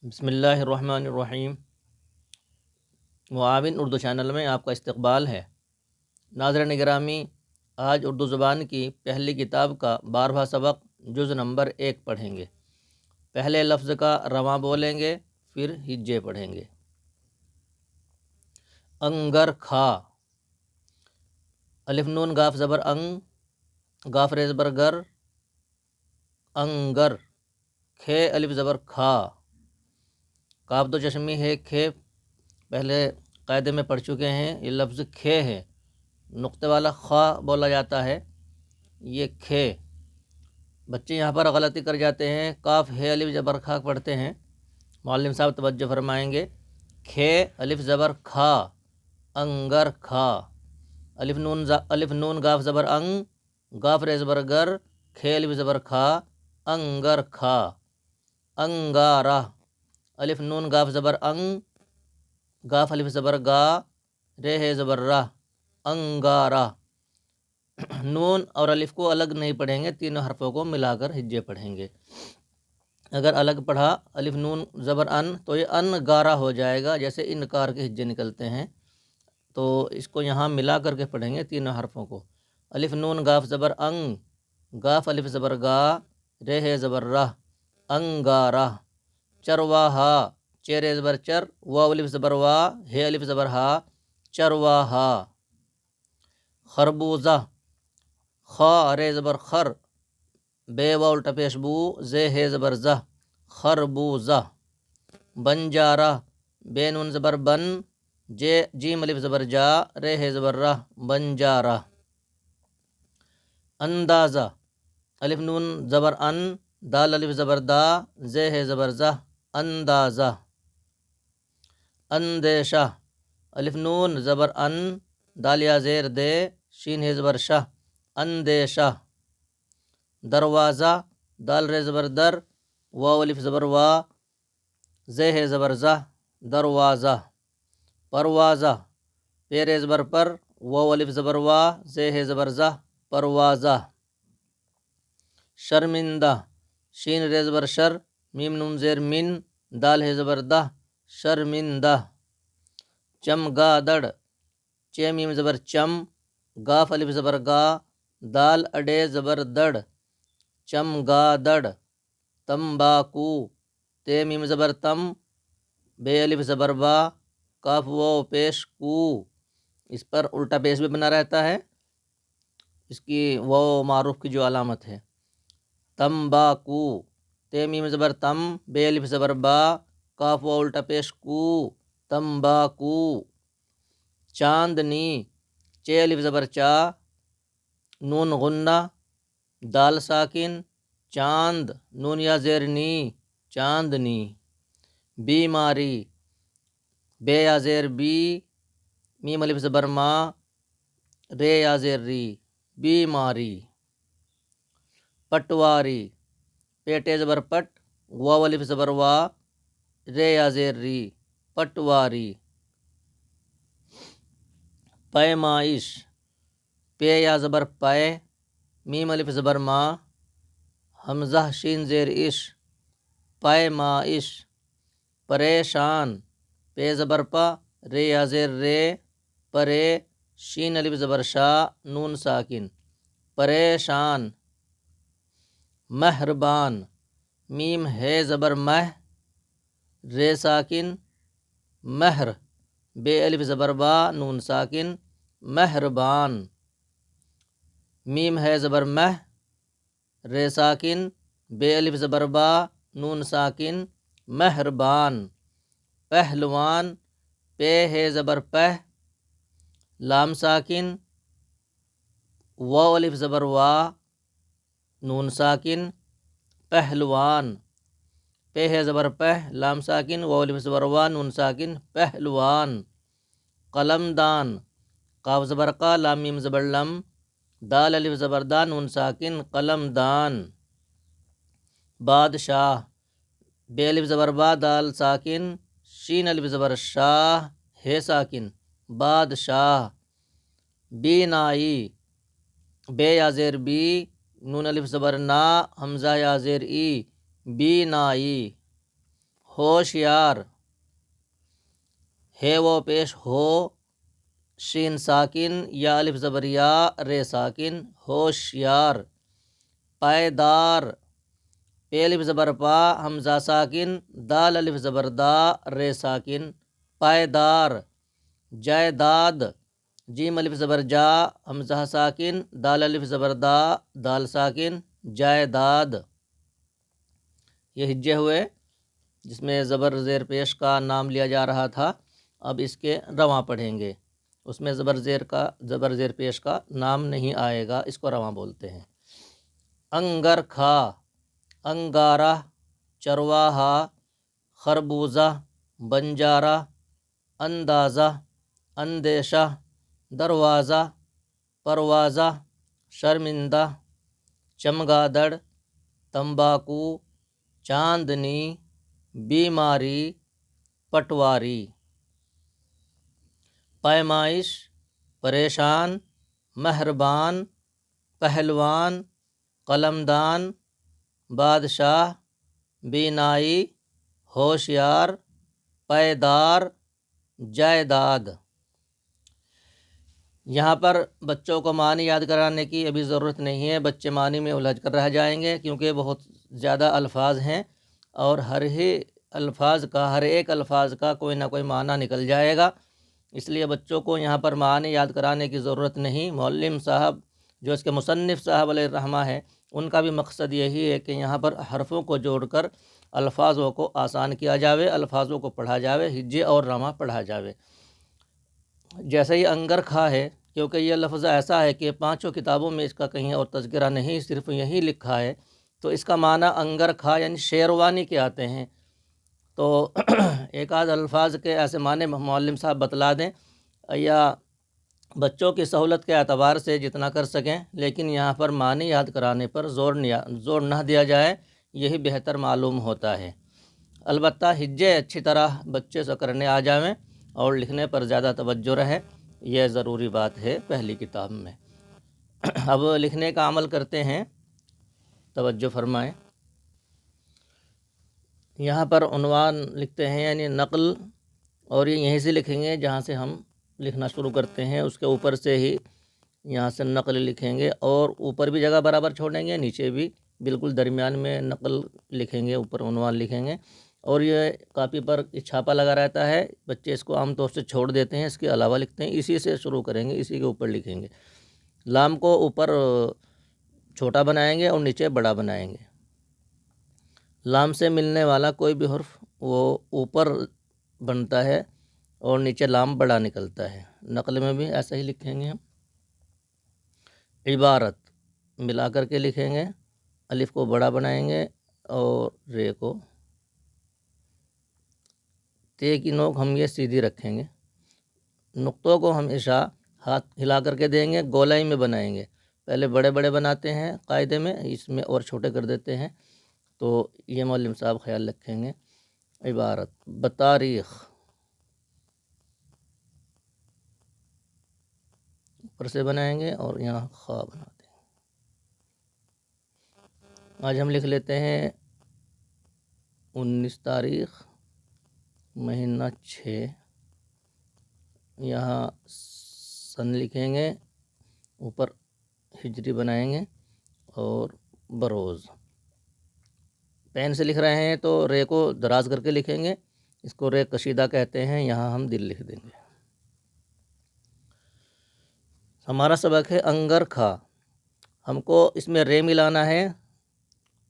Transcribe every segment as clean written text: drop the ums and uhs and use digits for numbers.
بسم اللہ الرحمن الرحیم۔ معاون اردو چینل میں آپ کا استقبال ہے۔ ناظرین گرامی، آج اردو زبان کی پہلی کتاب کا 12واں سبق جز نمبر 1 پڑھیں گے۔ پہلے لفظ کا رواں بولیں گے، پھر ہجے پڑھیں گے۔ انگر کھا، الف نون گاف زبر انگ، گاف ریز زبر گر، انگر۔ کھے الف زبر کھا، کاف دو چشمی ہے کھے، پہلے قاعدے میں پڑھ چکے ہیں۔ یہ لفظ کھے ہے، نقطے والا خا بولا جاتا ہے، یہ کھے۔ بچے یہاں پر غلطی کر جاتے ہیں، کاف ہے الف زبر کھا پڑھتے ہیں۔ معلم صاحب توجہ فرمائیں گے۔ کھے الف زبر کھا، انگر کھا۔ الف نون گاف زبر انگ، گاف ریز زبر گر، کھے الف زبر کھا، انگر کھا۔ انگارہ، الف نون گاف زبر انگ، گاف الف زبر گا، رے ہے زبر راہ، انگارہ۔ نون اور الف کو الگ نہیں پڑھیں گے، تینوں حرفوں کو ملا کر ہجے پڑھیں گے۔ اگر الگ پڑھا الف نون زبر ان تو یہ انگارہ ہو جائے گا، جیسے انکار کے ہجے نکلتے ہیں، تو اس کو یہاں ملا کر کے پڑھیں گے تینوں حرفوں کو۔ الف نون گاف زبر انگ، گاف الف زبر گا، رے ہے زبر راہ، انگارہ۔ چرواہا، چیرے زبر چر، واو الف زبر وا، ہے الف زبر ہا، چرواہا۔ خربوزہ، خا رے زبر خر، بے واو الٹا پیش بو، زے ہے زبر زہ، خربوزہ۔ بنجارہ، بے نون زبر بن، جیم الف زبر جا، رے ہے زبر راہ، بنجارہ۔ اندازہ، الف نون زبر ان، دال الف زبر دا، زے ہے زبر زہ، اندازہ۔ اندیشہ، الف نون زبر ان، دال یا زیر دے، شین ہے زبر شہ، اندیشہ۔ دروازہ، دال رے زبر در، واو الف زبر وا، زے ہے زبر زہ، دروازہ۔ پروازہ، پے رے زبر پر، واو الف زبر وا، زے ہے زبر زہ، پروازہ۔ شرمندہ، شین رے زبر شر، میم نون زیر من، دال ہے زبر دہ، شرمندہ۔ چمگادڑ، چے میم زبر چم، گاف الف زبر گا، دال اڈے زبر دڑ، چمگادڑ۔ تمباکو، تے میم زبر تم، بے الف زبر با، کاف واو پیش کو، اس پر الٹا پیش بھی بنا رہتا ہے، اس کی واو معروف کی جو علامت ہے۔ تمباکو، تے میم زبر تم، بے الف زبر با، کاف واو الٹا پیش کو، تمباکو۔ چاندنی، چے الف زبر چا، نون غنہ، دال ساکن، چاند نون یا زیر نی، چاندنی۔ بیماری، بے یا زیر بی، میم الف زبر ما، رے یا زیر ری، بیماری۔ پٹواری، پیٹے زبر پٹ، واو الف زبر وا، رے یا زیر ری، پٹواری۔ پیمائش، پے یا زبر پے، میم الف زبر ما، حمزہ شین زیر اش، پیمائش۔ پریشان، پے زبر پا، رے یا زیر رے، پرے، شین الف زبر شا، نون ساکن، پریشان۔ مہربان، میم ہے زبر مہ، رے ساکن، مہر، بے الف زبر با، نون ساکن، مہربان۔ میم ہے زبر مہ، رے ساکن، بے الف زبر با، نون ساکن، مہربان۔ پہلوان، پے ہے زبر پہ، لام ساکن، واو الف زبر وا، نون ساکن، پہلوان۔ پے ہے زبر پہ، لام ساکن، واو الف زبر وا، نون ساکن، پہلوان۔ قلمدان، قاف زبر قا، لام میم زبر لم، دال الف زبر دا، نون ساکن، قلمدان۔ بادشاہ، بے الف زبر با، دال ساکن، شین الف زبر شاہ، ہے ساکن، بادشاہ۔ بینائی، بے یا زیر بی، نون الف زبر نا، حمزہ یا زیر ای، بینائی۔ ہوشیار، ہے وہ پیش ہو، شین ساکن، یا الف زبر یا، رے ساکن، ہوشیار۔ پائیدار، پے الف زبر پا، حمزہ ساکن، دال الف زبر دا، رے ساکن، پائیدار۔ جائیداد، جیم الف زبر جا، حمزہ ساکن، دال الف زبر دا، دال ساکن، جائیداد۔ یہ ہجے ہوئے جس میں زبر زیر پیش کا نام لیا جا رہا تھا، اب اس کے رواں پڑھیں گے، اس میں زبر زیر پیش کا نام نہیں آئے گا، اس کو رواں بولتے ہیں۔ انگر کھا، انگارہ، چرواہا، خربوزہ، بنجارہ، اندازہ، اندیشہ، دروازہ، پروازہ، شرمندہ، چمگادڑ، تمباکو، چاندنی، بیماری، پٹواری۔ پیمائش، پریشان، مہربان، پہلوان، قلمدان، بادشاہ، بینائی، ہوشیار، پائیدار، جائیداد۔ یہاں پر بچوں کو معنی یاد کرانے کی ابھی ضرورت نہیں ہے، بچے معنی میں الجھ کر رہ جائیں گے، کیونکہ بہت زیادہ الفاظ ہیں اور ہر ایک الفاظ کا کوئی نہ کوئی معنی نکل جائے گا، اس لیے بچوں کو یہاں پر معنی یاد کرانے کی ضرورت نہیں۔ معلم صاحب جو اس کے مصنف صاحب علیہ الرحمہ ہے، ان کا بھی مقصد یہی ہے کہ یہاں پر حرفوں کو جوڑ کر الفاظوں کو آسان کیا جاوے، الفاظوں کو پڑھا جاوے، ہجے اور رواں پڑھا جاوے۔ جیسے ہی انگر کھا ہے، کیونکہ یہ لفظ ایسا ہے کہ 5 کتابوں میں اس کا کہیں اور تذکرہ نہیں، صرف یہی لکھا ہے، تو اس کا معنی انگر کھا یعنی شیروانی کے آتے ہیں، تو ایک آدھ الفاظ کے ایسے معنی معلم صاحب بتلا دیں، یا بچوں کی سہولت کے اعتبار سے جتنا کر سکیں، لیکن یہاں پر معنی یاد کرانے پر زور نہ دیا جائے، یہی بہتر معلوم ہوتا ہے۔ البتہ ہجے اچھی طرح بچے سے کرنے آ جائیں اور لکھنے پر زیادہ توجہ رہے، یہ ضروری بات ہے پہلی کتاب میں۔ اب لکھنے کا عمل کرتے ہیں، توجہ فرمائیں۔ یہاں پر عنوان لکھتے ہیں یعنی نقل، اور یہ یہیں سے لکھیں گے جہاں سے ہم لکھنا شروع کرتے ہیں، اس کے اوپر سے ہی یہاں سے نقل لکھیں گے، اور اوپر بھی جگہ برابر چھوڑیں گے، نیچے بھی بالکل درمیان میں نقل لکھیں گے، اوپر عنوان لکھیں گے، اور یہ کاپی پر چھاپا لگا رہتا ہے، بچے اس کو عام طور سے چھوڑ دیتے ہیں، اس کے علاوہ لکھتے ہیں، اسی سے شروع کریں گے، اسی کے اوپر لکھیں گے۔ لام کو اوپر چھوٹا بنائیں گے اور نیچے بڑا بنائیں گے۔ لام سے ملنے والا کوئی بھی حرف وہ اوپر بنتا ہے اور نیچے لام بڑا نکلتا ہے، نقل میں بھی ایسا ہی لکھیں گے ہم۔ عبارت ملا کر کے لکھیں گے، الف کو بڑا بنائیں گے اور رے کو، تے کی نوک ہم یہ سیدھی رکھیں گے، نقطوں کو ہمیشہ ہاتھ ہلا کر کے دیں گے، گولائی میں بنائیں گے، پہلے بڑے بڑے بناتے ہیں قاعدے میں، اس میں اور چھوٹے کر دیتے ہیں، تو یہ معلم صاحب خیال رکھیں گے۔ عبارت بتاریخ اوپر سے بنائیں گے اور یہاں خواہ بنا دیں گے۔ آج ہم لکھ لیتے ہیں 19 تاریخ مہینہ 6، یہاں سن لکھیں گے، اوپر ہجری بنائیں گے اور بروز۔ پین سے لکھ رہے ہیں تو رے کو دراز کر کے لکھیں گے، اس کو رے کشیدہ کہتے ہیں، یہاں ہم دل لکھ دیں گے۔ ہمارا سبق ہے انگر کھا، ہم کو اس میں رے ملانا ہے،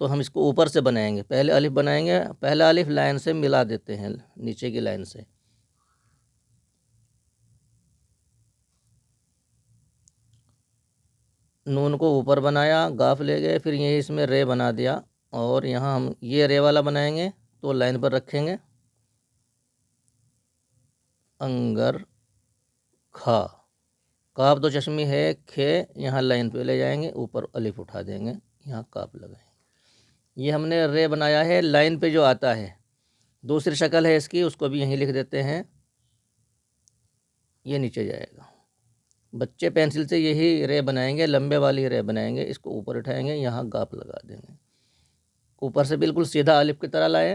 تو ہم اس کو اوپر سے بنائیں گے، پہلے الف بنائیں گے، پہلا الف لائن سے ملا دیتے ہیں، نیچے کی لائن سے، نون کو اوپر بنایا، گاف لے گئے، پھر یہی اس میں رے بنا دیا، اور یہاں ہم یہ رے والا بنائیں گے تو لائن پر رکھیں گے، انگر کھا، کاف دو چشمی ہے، کھے یہاں لائن پہ لے جائیں گے، اوپر الف اٹھا دیں گے، یہاں کاف لگائیں گے، یہ ہم نے رے بنایا ہے لائن پہ جو آتا ہے۔ دوسری شکل ہے اس کی، اس کو بھی یہیں لکھ دیتے ہیں، یہ نیچے جائے گا، بچے پینسل سے یہی رے بنائیں گے، لمبے والی رے بنائیں گے، اس کو اوپر اٹھائیں گے، یہاں گاپ لگا دیں گے، اوپر سے بالکل سیدھا الف کی طرح لائے،